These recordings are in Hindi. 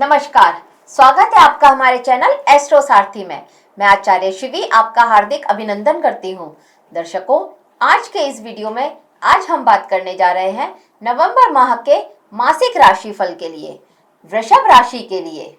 नमस्कार, स्वागत है आपका हमारे चैनल एस्ट्रो सारथी में। मैं आचार्य शिवी आपका हार्दिक अभिनंदन करती हूँ। दर्शकों, आज के इस वीडियो में आज हम बात करने जा रहे हैं नवंबर माह के मासिक राशिफल के लिए, वृषभ राशि के लिए।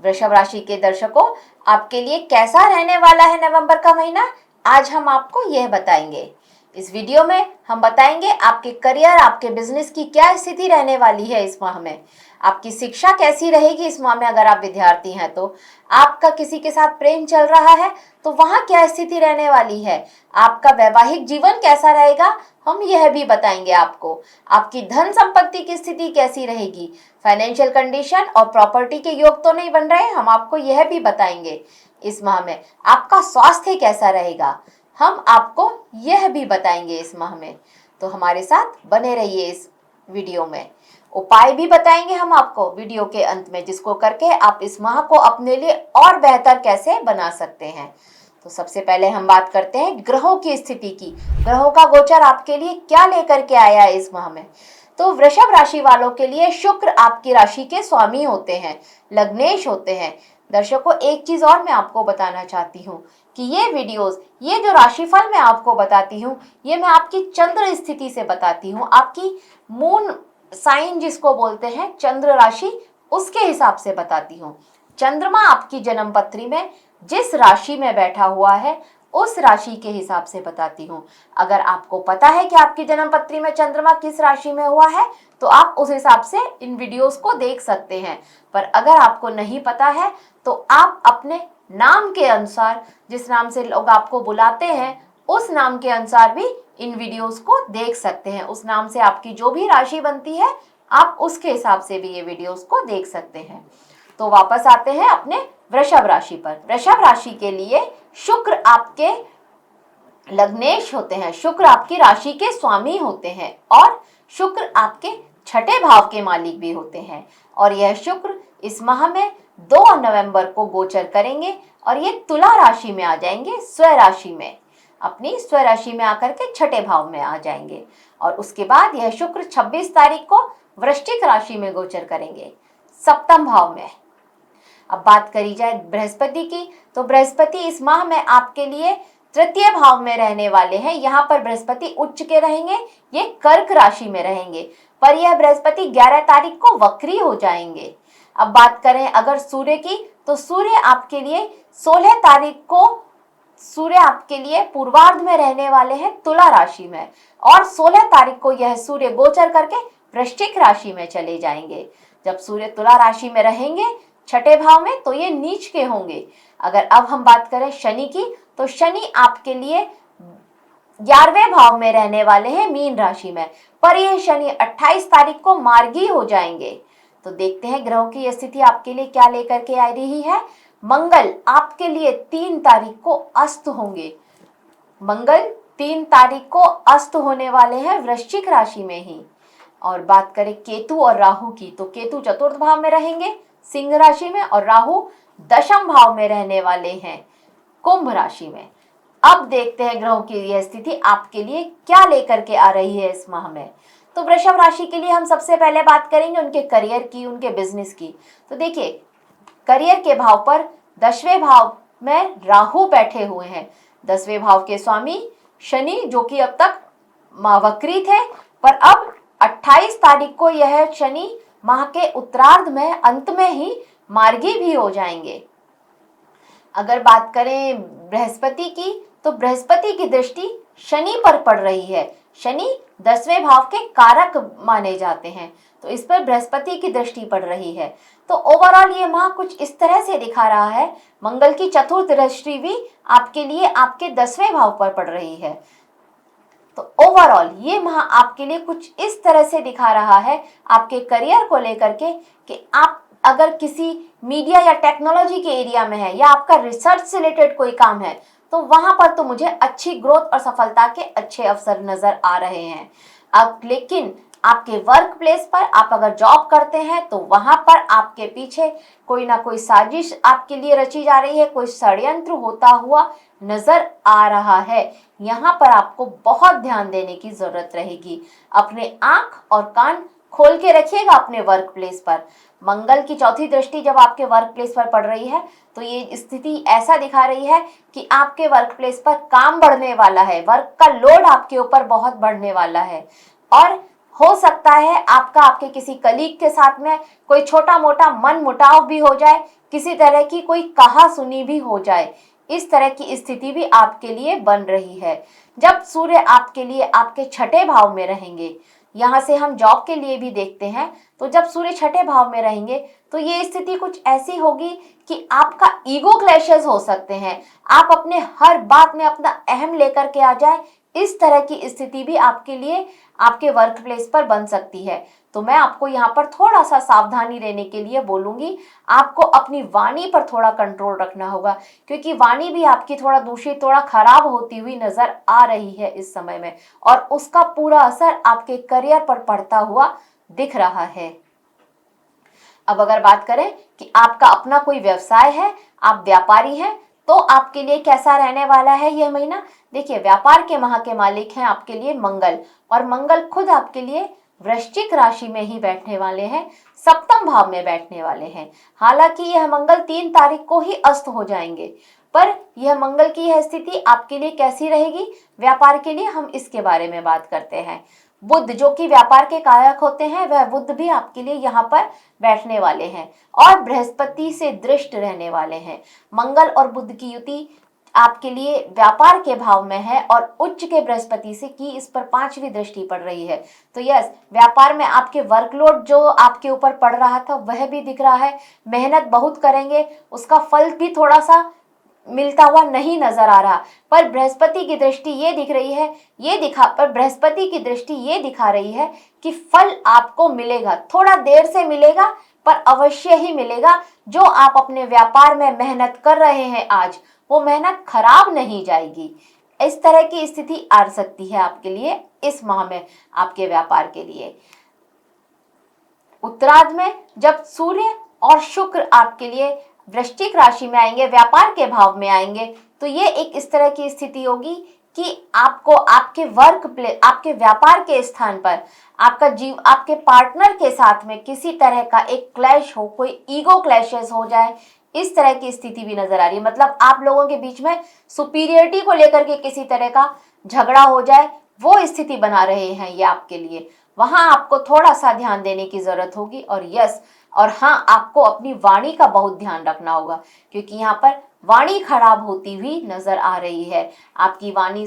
वृषभ राशि के दर्शकों, आपके लिए कैसा रहने वाला है नवंबर का महीना, आज हम आपको यह बताएंगे। इस वीडियो में हम बताएंगे आपके करियर, आपके बिजनेस की क्या स्थिति रहने वाली है इस माह में, आपकी शिक्षा कैसी रहेगी इस माह में। अगर आप विद्यार्थी हैं तो आपका किसी के साथ प्रेम चल रहा है तो वहां क्या स्थिति रहने वाली है, आपका वैवाहिक जीवन कैसा रहेगा, हम यह भी बताएंगे आपको। आपकी धन संपत्ति की स्थिति कैसी रहेगी, फाइनेंशियल कंडीशन और प्रॉपर्टी के योग तो नहीं बन रहे, हम आपको यह भी बताएंगे। इस माह में आपका स्वास्थ्य कैसा रहेगा, हम आपको यह भी बताएंगे इस माह में। तो हमारे साथ बने रहिए इस वीडियो में। उपाय भी बताएंगे हम आपको वीडियो के अंत में, जिसको करके आप इस माह को अपने लिए और बेहतर कैसे बना सकते हैं। तो सबसे पहले हम बात करते हैं ग्रहों की स्थिति की। ग्रहों का गोचर आपके लिए क्या लेकर के आया है इस माह में। तो वृषभ राशि वालों के लिए शुक्र आपकी राशि के स्वामी होते हैं, लग्नेश होते हैं। दर्शकों, एक चीज और मैं आपको बताना चाहती हूँ कि ये वीडियोस, ये जो राशिफल मैं आपको बताती हूँ, ये मैं आपकी चंद्र स्थिति से बताती हूँ, आपकी मून साइन जिसको बोलते हैं, चंद्र राशि, उसके हिसाब से बताती हूँ। चंद्रमा आपकी जन्म पत्री में जिस राशि में बैठा हुआ है उस राशि के हिसाब से बताती हूँ। अगर आपको पता है कि आपकी जन्म पत्री में चंद्रमा किस राशि में हुआ है तो आप उस हिसाब से इन वीडियोस को देख सकते हैं। पर अगर आपको नहीं पता है तो आप अपने नाम के अनुसार, जिस नाम से लोग आपको बुलाते हैं उस नाम के अनुसार भी इन वीडियोस को देख सकते हैं। उस नाम से आपकी जो भी राशि बनती है आप उसके हिसाब से भी ये वीडियोस को देख सकते हैं। तो वापस आते हैं अपने वृषभ राशि पर। वृषभ राशि के लिए शुक्र आपके लग्नेश होते हैं, शुक्र आपकी राशि के स्वामी होते हैं और शुक्र आपके छठे भाव के मालिक भी होते हैं। और यह शुक्र इस माह में 2 नवंबर को गोचर करेंगे और ये तुला राशि में आ जाएंगे, स्व राशि में, अपनी स्व राशि में आकर के छठे भाव में आ जाएंगे। और उसके बाद यह शुक्र 26 तारीख को वृश्चिक राशि में गोचर करेंगे, सप्तम भाव में। अब बात करी जाए बृहस्पति की, तो बृहस्पति इस माह में आपके लिए तृतीय भाव में रहने वाले हैं। यहाँ पर बृहस्पति उच्च के रहेंगे, ये कर्क राशि में रहेंगे, पर यह बृहस्पति 11 तारीख को वक्री हो जाएंगे। अब बात करें अगर सूर्य की, तो सूर्य आपके लिए 16 तारीख को, सूर्य आपके लिए पूर्वार्ध में रहने वाले हैं तुला राशि में, और 16 तारीख को यह सूर्य गोचर करके वृश्चिक राशि में चले जाएंगे। जब सूर्य तुला राशि में रहेंगे छठे भाव में तो ये नीच के होंगे। अगर अब हम बात करें शनि की, तो शनि आपके लिए 11वें भाव में रहने वाले हैं मीन राशि में, पर यह शनि 28 तारीख को मार्गी हो जाएंगे। तो देखते हैं ग्रहों की स्थिति आपके लिए क्या लेकर के आ रही है। मंगल आपके लिए 3 तारीख को अस्त होंगे, मंगल 3 तारीख को अस्त होने वाले हैं वृश्चिक राशि में ही। और बात करें केतु और राहु की, तो केतु चतुर्थ भाव में रहेंगे सिंह राशि में और राहु दशम भाव में रहने वाले हैं कुंभ राशि में। अब देखते हैं ग्रहों की यह स्थिति आपके लिए क्या लेकर के आ रही है इस माह में। तो वृषभ राशि के लिए हम सबसे पहले बात करेंगे उनके करियर की, उनके बिजनेस की। तो देखिए, करियर के भाव पर 10वें भाव में राहु बैठे हुए हैं। 10वें भाव के स्वामी शनि, जो कि अब तक वक्री थे, पर अब 28 तारीख को यह शनि माह के उत्तरार्ध में, अंत में ही मार्गी भी हो जाएंगे। अगर बात करें बृहस्पति की, तो बृहस्पति की दृष्टि शनि पर पड़ रही है। शनि 10वें भाव के कारक माने जाते हैं, तो इस पर बृहस्पति की दृष्टि पड़ रही है। तो ओवरऑल ये माह कुछ इस तरह से दिखा रहा है। मंगल की चतुर्थ दृष्टि भी आपके लिए आपके 10वें भाव पर पड़ रही है। तो ओवरऑल ये माह आपके लिए कुछ इस तरह से दिखा रहा है आपके करियर को लेकर के, कि आप अगर किसी मीडिया या टेक्नोलॉजी के एरिया में है या आपका रिसर्च से रिलेटेड कोई काम है, तो वहां पर तो मुझे अच्छी ग्रोथ और सफलता के अच्छे अवसर नजर आ रहे हैं। अब लेकिन आपके वर्क प्लेस पर आप अगर जॉब करते हैं तो वहां पर आपके पीछे कोई ना कोई साजिश आपके लिए रची जा रही है, कोई षड्यंत्र होता हुआ नजर आ रहा है। यहाँ पर आपको बहुत ध्यान देने की जरूरत रहेगी। अपने आंख और कान खोल के रखिएगा अपने वर्क प्लेस पर। मंगल की चौथी दृष्टि जब आपके वर्क प्लेस पर पड़ रही है तो ये स्थिति ऐसा दिखा रही है कि आपके वर्क प्लेस पर काम बढ़ने वाला है, वर्क का लोड आपके ऊपर बहुत बढ़ने वाला है। और हो सकता है आपका आपके किसी कलीग के साथ में कोई छोटा मोटा मन मुटाव भी हो जाए, किसी तरह की कोई कहा सुनी भी हो जाए। इस तरह की स्थिति भी आपके लिए बन रही है। जब सूर्य आपके लिए आपके छठे भाव में रहेंगे, यहाँ से हम जॉब के लिए भी देखते हैं, तो जब सूर्य छठे भाव में रहेंगे तो ये स्थिति कुछ ऐसी होगी कि आपका ईगो क्लैशेस हो सकते हैं, आप अपने हर बात में अपना अहम लेकर के आ जाए। इस तरह की स्थिति भी आपके लिए आपके वर्क प्लेस पर बन सकती है। तो मैं आपको यहाँ पर थोड़ा सा सावधानी रहने के लिए बोलूंगी। आपको अपनी वाणी पर थोड़ा कंट्रोल रखना होगा, क्योंकि वाणी भी आपकी थोड़ा दूषित, थोड़ा खराब होती हुई नजर आ रही है इस समय में, और उसका पूरा असर आपके करियर पर पड़ता हुआ दिख रहा है। अब अगर बात करें कि आपका अपना कोई व्यवसाय है, आप व्यापारी हैं, तो आपके लिए कैसा रहने वाला है यह महीना। देखिए, व्यापार के माह के मालिक हैं आपके लिए मंगल, और मंगल खुद आपके लिए वृश्चिक राशि में ही बैठने वाले हैं, सप्तम भाव में बैठने वाले हैं। हालांकि यह मंगल 3 तारीख को ही अस्त हो जाएंगे, पर यह मंगल की यह स्थिति आपके लिए कैसी रहेगी व्यापार के लिए, हम इसके बारे में बात करते हैं। बुध जो कि व्यापार के कारक होते हैं, वह बुध भी आपके लिए यहाँ पर बैठने वाले हैं और बृहस्पति से दृष्ट रहने वाले हैं। मंगल और बुध की युति आपके लिए व्यापार के भाव में है और उच्च के बृहस्पति से की इस पर 5वीं दृष्टि पड़ रही है। तो यस, व्यापार में आपके वर्कलोड जो आपके ऊपर पड़ रहा था वह भी दिख रहा है। मेहनत बहुत करेंगे, उसका फल भी थोड़ा सा मिलता हुआ नहीं नजर आ रहा, पर बृहस्पति की दृष्टि ये दिख रही है, बृहस्पति की दृष्टि ये दिखा रही है कि फल आपको मिलेगा, थोड़ा देर से मिलेगा पर अवश्य ही मिलेगा। जो आप अपने व्यापार में मेहनत कर रहे हैं आज, वो मेहनत खराब नहीं जाएगी। इस तरह की स्थिति आ सकती है आपके लिए इस माह में आपके व्यापार के लिए। उत्तरार्ध में जब सूर्य और शुक्र आपके लिए वृश्चिक राशि में आएंगे, व्यापार के भाव में आएंगे, तो ये एक इस तरह की स्थिति होगी कि आपको आपके व्यापार के स्थान पर आपके पार्टनर के साथ में किसी तरह का एक क्लैश हो, कोई ईगो क्लैशेस हो जाए, इस तरह की स्थिति भी नजर आ रही है। मतलब आप लोगों के बीच में सुपीरियरिटी को लेकर के किसी तरह का झगड़ा हो जाए, वो स्थिति बना रहे हैं ये आपके लिए। वहां आपको थोड़ा सा ध्यान देने की जरूरत होगी। और हाँ, आपको अपनी वाणी का बहुत ध्यान रखना होगा, क्योंकि यहाँ पर वाणी खराब होती हुई नजर आ रही है। आपकी वाणी,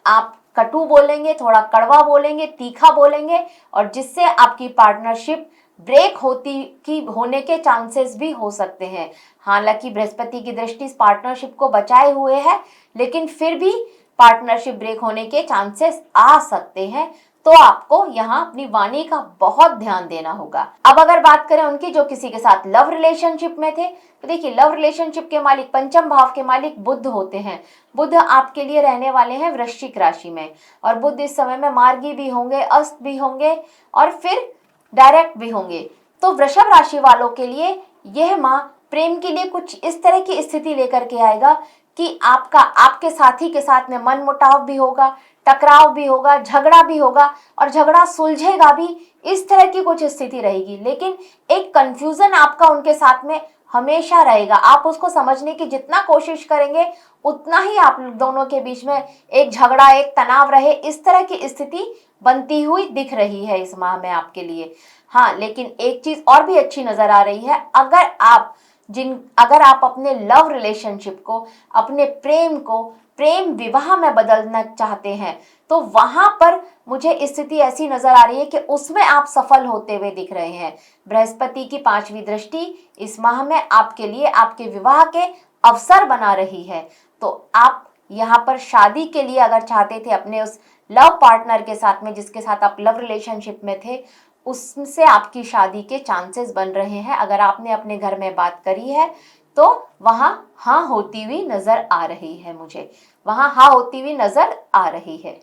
आप कटु बोलेंगे, थोड़ा कड़वा बोलेंगे, तीखा बोलेंगे, और जिससे आपकी पार्टनरशिप ब्रेक होने के चांसेस भी हो सकते हैं। हालांकि बृहस्पति की दृष्टि इस पार्टनरशिप को बचाए हुए है, लेकिन फिर भी पार्टनरशिप ब्रेक होने के चांसेस आ सकते हैं। तो आपको यहाँ अपनी वाणी का बहुत ध्यान देना होगा। अब अगर बात करें उनकी जो किसी के साथ लव रिलेशनशिप में थे, तो देखिए, लव रिलेशनशिप के मालिक, पंचम भाव के मालिक बुध होते हैं। बुध आपके लिए रहने वाले हैं वृश्चिक राशि में, और बुध इस समय में मार्गी भी होंगे, अस्त भी होंगे, और फिर डायरेक्ट भी होंगे। तो वृषभ राशि वालों के लिए यह माह प्रेम के लिए कुछ इस तरह की स्थिति लेकर के आएगा कि आपके साथी के साथ में मनमुटाव भी होगा, टकराव भी होगा, झगड़ा भी होगा, और झगड़ा सुलझेगा भी। इस तरह की कुछ स्थिति रहेगी, लेकिन एक कंफ्यूजन आपका उनके साथ में हमेशा रहेगा। आप उसको समझने की जितना कोशिश करेंगे, उतना ही आप दोनों के बीच में एक झगड़ा, एक तनाव रहे, इस तरह की स्थिति बनती हुई दिख रही है इस माह में आपके लिए। हाँ, लेकिन एक चीज और भी अच्छी नजर आ रही है। अगर आप अपने लव रिलेशनशिप को, अपने प्रेम को प्रेम विवाह में बदलना चाहते हैं, तो वहां पर मुझे स्थिति ऐसी नजर आ रही है कि उसमें आप सफल होते हुए दिख रहे हैं। बृहस्पति की 5वीं दृष्टि इस माह में आपके लिए आपके विवाह के अवसर बना रही है। तो आप यहाँ पर शादी के लिए अगर चाहते थे अपने उस लव पार्टनर के साथ में, जिसके साथ आप लव रिलेशनशिप में थे, उससे आपकी शादी के चांसेस बन रहे हैं। अगर आपने अपने घर में बात करी है तो वहां हाँ होती हुई नजर आ रही है, मुझे वहां हाँ होती हुई नजर आ रही है।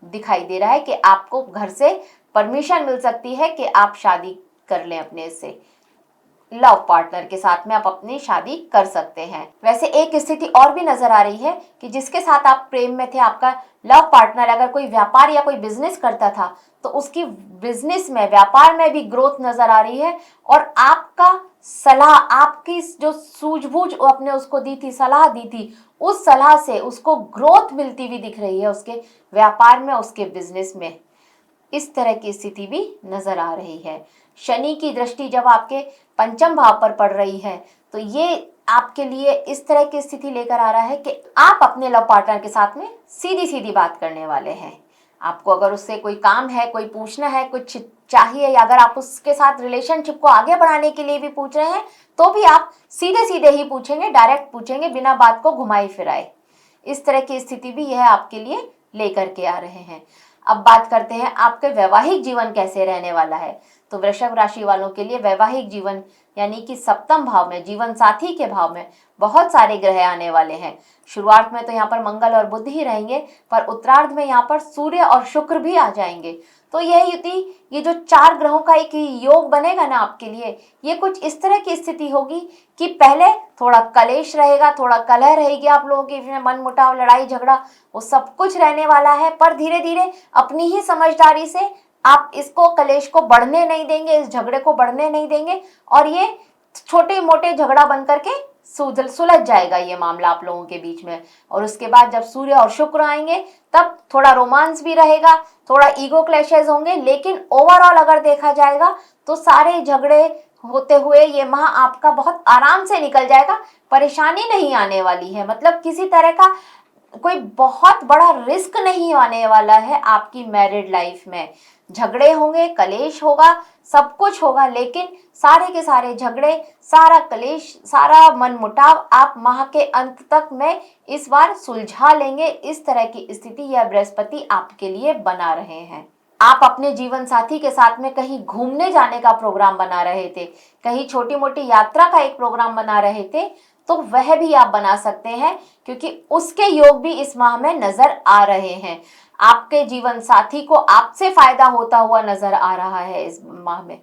दिखाई दे रहा है कि आपको घर से परमिशन मिल सकती है कि आप शादी कर लें अपने से। लव पार्टनर के साथ में आप अपनी शादी कर सकते हैं। वैसे एक स्थिति और भी नजर आ रही है कि जिसके साथ आप प्रेम में थे, आपका लव पार्टनर अगर कोई व्यापार या कोई बिजनेस करता था तो उसकी बिजनेस में, व्यापार में भी ग्रोथ नजर आ रही है। और आपका सलाह, आपकी जो सूझबूझ आपने उसको दी थी, सलाह दी थी, उस सलाह से उसको ग्रोथ मिलती हुई दिख रही है, उसके व्यापार में, उसके बिजनेस में। इस तरह की स्थिति भी नजर आ रही है। शनि की दृष्टि जब आपके पंचम भाव पर पड़ रही है तो ये आपके लिए इस तरह की स्थिति लेकर आ रहा है कि आप अपने लव पार्टनर के साथ में सीधी सीधी बात करने वाले हैं। आपको अगर उससे कोई काम है, कोई पूछना है, कुछ चाहिए, या अगर आप उसके साथ रिलेशनशिप को आगे बढ़ाने के लिए भी पूछ रहे हैं तो भी आप सीधे सीधे ही पूछेंगे, डायरेक्ट पूछेंगे, बिना बात को घुमाई फिराए। इस तरह की स्थिति भी यह आपके लिए लेकर के आ रहे हैं। अब बात करते हैं आपके वैवाहिक जीवन कैसे रहने वाला है। तो वृषभ राशि वालों के लिए वैवाहिक जीवन यानी कि सप्तम भाव में, जीवन साथी के भाव में बहुत सारे ग्रह आने वाले हैं। शुरुआत में तो यहाँ पर मंगल और बुध ही रहेंगे, पर उत्तरार्ध में यहाँ पर सूर्य और शुक्र भी आ जाएंगे। तो यह युति, ये जो 4 ग्रहों का एक योग बनेगा ना आपके लिए, ये कुछ इस तरह की स्थिति होगी कि पहले थोड़ा कलेश रहेगा, थोड़ा कलह रहेगी, आप लोगों के मन मुटाव, लड़ाई झगड़ा, वो सब कुछ रहने वाला है। पर धीरे धीरे अपनी ही समझदारी से आप इसको, कलेश को बढ़ने नहीं देंगे, इस झगड़े को बढ़ने नहीं देंगे, और ये छोटे मोटे झगड़ा बन करके सुलझ जाएगा ये मामला आप लोगों के बीच में। और उसके बाद जब सूर्य और शुक्र आएंगे तब थोड़ा रोमांस भी रहेगा, थोड़ा ईगो क्लैशेस होंगे, लेकिन ओवरऑल अगर देखा जाएगा तो सारे झगड़े होते हुए ये माह आपका बहुत आराम से निकल जाएगा। परेशानी नहीं आने वाली है, मतलब किसी तरह का कोई बहुत बड़ा रिस्क नहीं आने वाला है आपकी मैरिड लाइफ में। झगड़े होंगे, कलेश होगा, सब कुछ होगा, लेकिन सारे के सारे झगड़े, सारा कलेश, सारा मनमुटाव आप माह के अंत तक में इस बार सुलझा लेंगे। इस तरह की स्थिति यह बृहस्पति आपके लिए बना रहे हैं। आप अपने जीवन साथी के साथ में कहीं घूमने जाने का प्रोग्राम बना रहे थे, कहीं छोटी मोटी यात्रा का एक प्रोग्राम बना रहे थे, तो वह भी आप बना सकते हैं, क्योंकि उसके योग भी इस माह में नजर आ रहे हैं। आपके जीवन साथी को आपसे फायदा होता हुआ नजर आ रहा है इस माह में।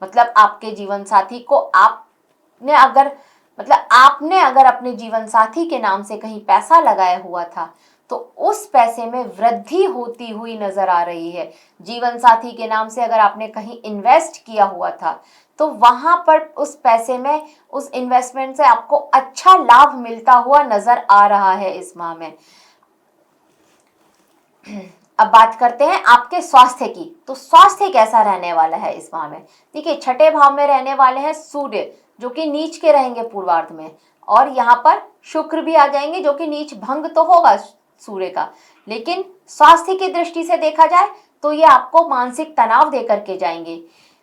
मतलब आपके जीवन साथी को आपने अगर अपने जीवन साथी के नाम से कहीं पैसा लगाया हुआ था तो उस पैसे में वृद्धि होती हुई नजर आ रही है। जीवन साथी के नाम से अगर आपने कहीं इन्वेस्ट किया हुआ था तो वहां पर उस पैसे में, उस इन्वेस्टमेंट से आपको अच्छा लाभ मिलता हुआ नजर आ रहा है इस माह में। अब बात करते हैं आपके स्वास्थ्य की। तो स्वास्थ्य कैसा रहने वाला है इस माह में। देखिए, छठे भाव में रहने वाले हैं सूर्य, जो कि नीच के रहेंगे पूर्वार्ध में, और यहाँ पर शुक्र भी आ जाएंगे, जो कि नीच भंग तो होगा सूर्य का, लेकिन स्वास्थ्य की दृष्टि से देखा जाए तो ये आपको मानसिक तनाव दे करके जाएंगे।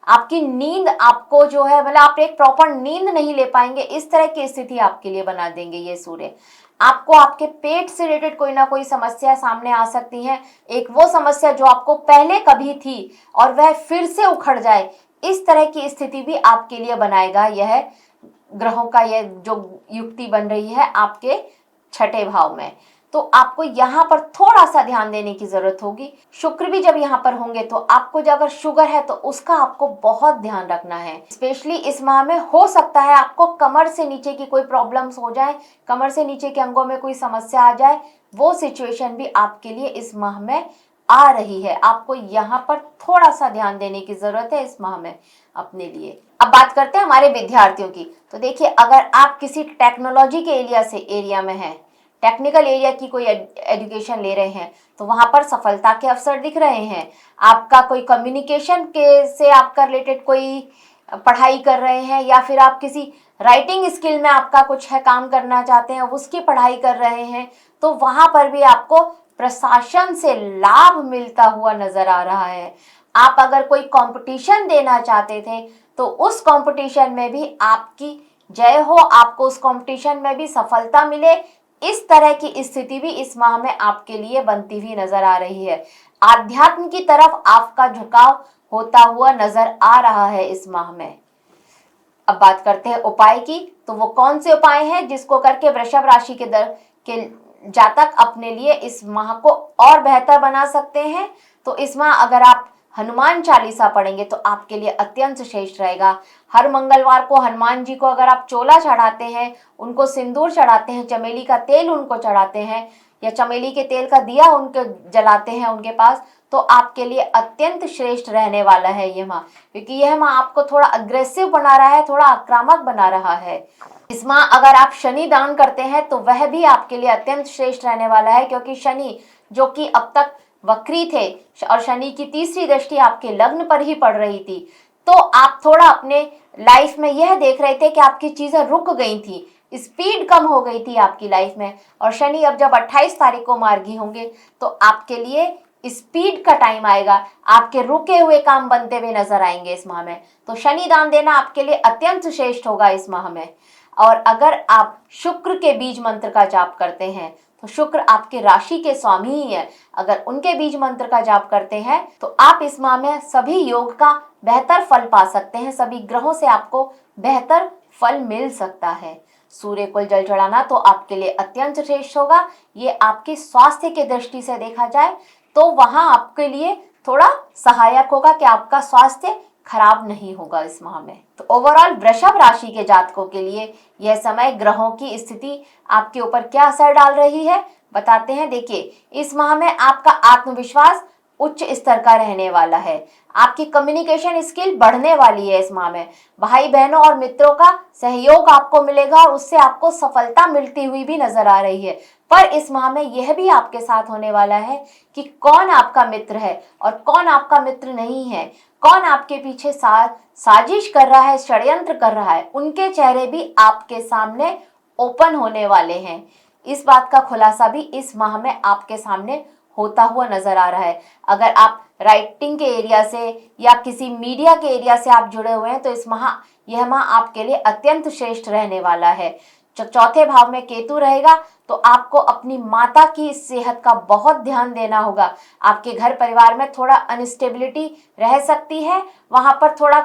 आपकी नींद, आपको जो है, मतलब आप एक प्रॉपर नींद नहीं ले पाएंगे, इस तरह की स्थिति आपके लिए बना देंगे ये सूर्य। आपको आपके पेट से रिलेटेड कोई ना कोई समस्या सामने आ सकती है, एक वो समस्या जो आपको पहले कभी थी और वह फिर से उखड़ जाए, इस तरह की स्थिति भी आपके लिए बनाएगा यह ग्रहों का यह जो युक्ति बन रही है आपके छठे भाव में। तो आपको यहाँ पर थोड़ा सा ध्यान देने की जरूरत होगी। शुक्र भी जब यहाँ पर होंगे तो आपको जो अगर शुगर है तो उसका आपको बहुत ध्यान रखना है। स्पेशली इस माह में हो सकता है आपको कमर से नीचे की कोई प्रॉब्लम्स हो जाए, कमर से नीचे के अंगों में कोई समस्या आ जाए, वो सिचुएशन भी आपके लिए इस माह में आ रही है। आपको यहाँ पर थोड़ा सा ध्यान देने की जरूरत है इस माह में अपने लिए। अब बात करते हैं हमारे विद्यार्थियों की। तो देखिए, अगर आप किसी टेक्नोलॉजी के एरिया में हैं, टेक्निकल एरिया की कोई एजुकेशन ले रहे हैं, तो वहां पर सफलता के अवसर दिख रहे हैं। आपका कोई कम्युनिकेशन के से आपका रिलेटेड कोई पढ़ाई कर रहे हैं, या फिर आप किसी राइटिंग स्किल में आपका कुछ है, काम करना चाहते हैं, उसकी पढ़ाई कर रहे हैं, तो वहां पर भी आपको प्रशासन से लाभ मिलता हुआ नजर आ रहा है। आप अगर कोई कंपटीशन देना चाहते थे तो उस कंपटीशन में भी आपकी जय हो, आपको उस कंपटीशन में भी सफलता मिले, इस तरह की स्थिति भी इस माह में आपके लिए बनती हुई नजर आ रही है। आध्यात्म की तरफ आपका झुकाव होता हुआ नजर आ रहा है इस माह में। अब बात करते हैं उपाय की। तो वो कौन से उपाय हैं जिसको करके वृषभ राशि के जातक अपने लिए इस माह को और बेहतर बना सकते हैं। तो इस माह अगर आप हनुमान चालीसा पढ़ेंगे तो आपके लिए अत्यंत श्रेष्ठ रहेगा। हर मंगलवार को हनुमान जी को अगर आप चोला चढ़ाते हैं, उनको सिंदूर चढ़ाते हैं, चमेली का तेल उनको चढ़ाते हैं या चमेली के तेल का दिया उनको जलाते हैं उनके पास, तो आपके लिए अत्यंत श्रेष्ठ रहने वाला है ये माह, क्योंकि यह माह आपको थोड़ा अग्रेसिव बना रहा है, थोड़ा आक्रामक बना रहा है। इस माह अगर आप शनि दान करते हैं तो वह भी आपके लिए अत्यंत श्रेष्ठ रहने वाला है, क्योंकि शनि जो कि अब तक वक्री थे और शनि की तीसरी दृष्टि आपके लग्न पर ही पड़ रही थी, तो आप थोड़ा अपने लाइफ में यह देख रहे थे कि आपकी चीजें रुक गई थी, स्पीड कम हो गई थी आपकी लाइफ में। और शनि अब जब 28 तारीख को मार्गी होंगे तो आपके लिए स्पीड का टाइम आएगा, आपके रुके हुए काम बनते हुए नजर आएंगे इस माह में। तो शनि दान देना आपके लिए अत्यंत श्रेष्ठ होगा इस माह में। और अगर आप शुक्र के बीज मंत्र का जाप करते हैं तो शुक्र आपके राशि के स्वामी ही है, अगर उनके बीज मंत्र का जाप करते हैं तो आप इस माह में सभी योग का बेहतर फल पा सकते हैं, सभी ग्रहों से आपको बेहतर फल मिल सकता है। सूर्य को जल चढ़ाना तो आपके लिए अत्यंत श्रेष्ठ होगा। ये आपके स्वास्थ्य के दृष्टि से देखा जाए तो वहां आपके लिए थोड़ा सहायक होगा कि आपका स्वास्थ्य खराब नहीं होगा इस माह में। तो ओवरऑल वृषभ राशि के जातकों के लिए यह समय ग्रहों की स्थिति आपके ऊपर क्या असर डाल रही है बताते हैं। देखिए, इस माह में आपका आत्मविश्वास उच्च स्तर का रहने वाला है, आपकी कम्युनिकेशन स्किल बढ़ने वाली है इस माह में। भाई बहनों और मित्रों का सहयोग आपको मिलेगा और उससे आपको सफलता मिलती हुई भी नजर आ रही है। पर इस माह में यह भी आपके साथ होने वाला है कि कौन आपका मित्र है और कौन आपका मित्र नहीं है, कौन आपके पीछे साजिश कर रहा है, षड्यंत्र कर रहा है, उनके चेहरे भी आपके सामने ओपन होने वाले हैं। इस बात का खुलासा भी इस माह में आपके सामने होता हुआ नजर आ रहा है। अगर आप राइटिंग के एरिया से या किसी मीडिया के एरिया से आप जुड़े हुए हैं तो यह माह आपके लिए अत्यंत श्रेष्ठ रहने वाला है। चौथे भाव में केतु रहेगा तो आपको अपनी माता की सेहत का बहुत ध्यान देना होगा। आपके घर परिवार में थोड़ा अनस्टेबिलिटी रह सकती है, वहां पर थोड़ा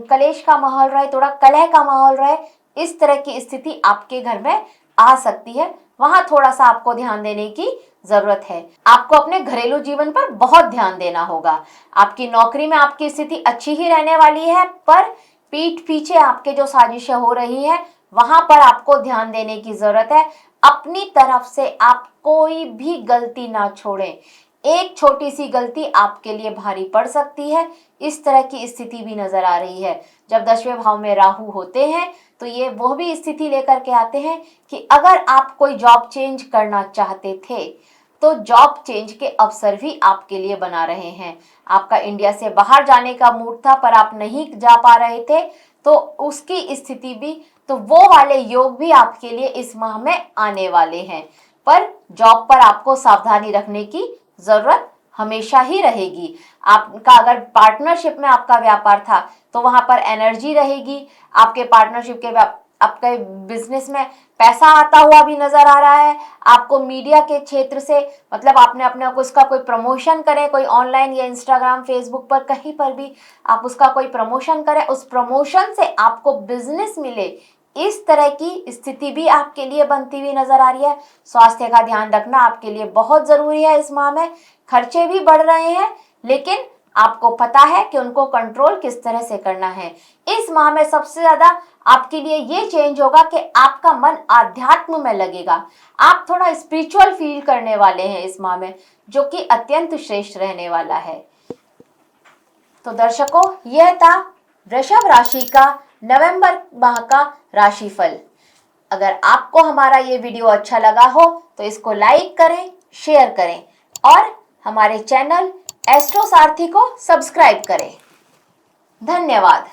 कलेश का माहौल रहे, थोड़ा कलह का माहौल रहे, इस तरह की स्थिति आपके घर में आ सकती है। वहां थोड़ा सा आपको ध्यान देने की जरूरत है। आपको अपने घरेलू जीवन पर बहुत ध्यान देना होगा। आपकी नौकरी में आपकी स्थिति अच्छी ही रहने वाली है, पर पीठ पीछे आपके जो साजिशें हो रही है वहां पर आपको ध्यान देने की जरूरत है। अपनी तरफ से आप कोई भी गलती ना छोड़ें, एक छोटी सी गलती आपके लिए भारी पड़ सकती है, इस तरह की स्थिति भी नजर आ रही है। जब 10वें भाव में राहु होते हैं तो ये वो भी स्थिति लेकर के आते हैं कि अगर आप कोई जॉब चेंज करना चाहते थे तो जॉब चेंज के अवसर भी आपके लिए बना रहे हैं। आपका इंडिया से बाहर जाने का मूड था पर आप नहीं जा पा रहे थे तो उसकी स्थिति भी, तो वो वाले योग भी आपके लिए इस माह में आने वाले हैं। पर जॉब पर आपको सावधानी रखने की जरूरत हमेशा ही रहेगी। आपका अगर पार्टनरशिप में आपका व्यापार था तो वहां पर एनर्जी रहेगी। आपके पार्टनरशिप के आपके बिजनेस में पैसा आता हुआ भी नजर आ रहा है। आपको मीडिया के क्षेत्र से, मतलब आपने अपने उसका कोई प्रमोशन करें, कोई ऑनलाइन या इंस्टाग्राम फेसबुक पर कहीं पर भी आप उसका कोई प्रमोशन करें, उस प्रमोशन से आपको बिजनेस मिले, इस तरह की स्थिति भी आपके लिए बनती हुई नजर आ रही है। स्वास्थ्य का ध्यान रखना आपके लिए बहुत जरूरी है। इस माह में खर्चे भी बढ़ रहे हैं लेकिन आपको पता है कि उनको कंट्रोल किस तरह से करना है। इस माह में सबसे ज्यादा आपके लिए ये चेंज होगा कि आपका मन आध्यात्म में लगेगा, आप थोड़ा स्पिरिचुअल फील करने वाले हैं इस माह में, जो कि अत्यंत श्रेष्ठ रहने वाला है। तो दर्शकों, यह था वृषभ राशि का नवंबर माह का राशिफल। अगर आपको हमारा ये वीडियो अच्छा लगा हो तो इसको लाइक करें, शेयर करें और हमारे चैनल एस्ट्रो सारथी को सब्सक्राइब करें। धन्यवाद।